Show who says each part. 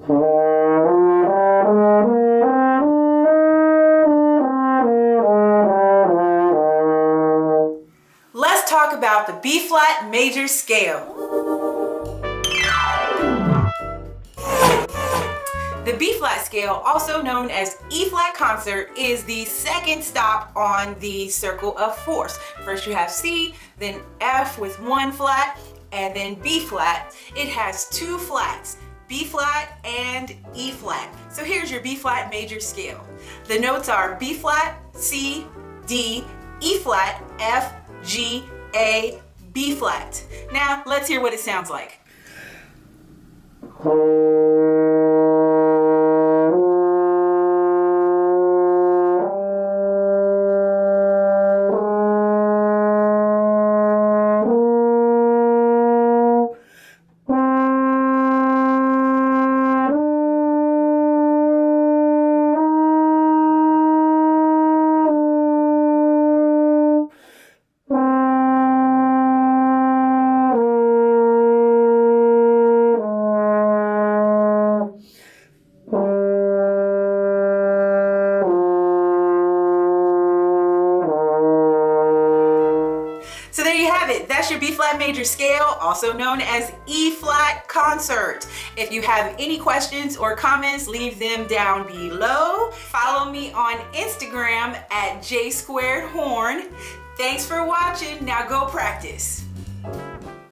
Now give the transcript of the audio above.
Speaker 1: Let's talk about the B-flat major scale. The B-flat scale, also known as E-flat concert, is the second stop on the circle of fourths. First you have C, then F with one flat, and then B-flat. It has two flats, B-flat and E-flat. So here's your B-flat major scale. The notes are B-flat, C, D, E-flat, F, G, A, B-flat. Now let's hear what it sounds like. So there you have it. That's your B-flat major scale, also known as E-flat concert. If you have any questions or comments, leave them down below. Follow me on Instagram at J2Horn. Thanks for watching. Now go practice.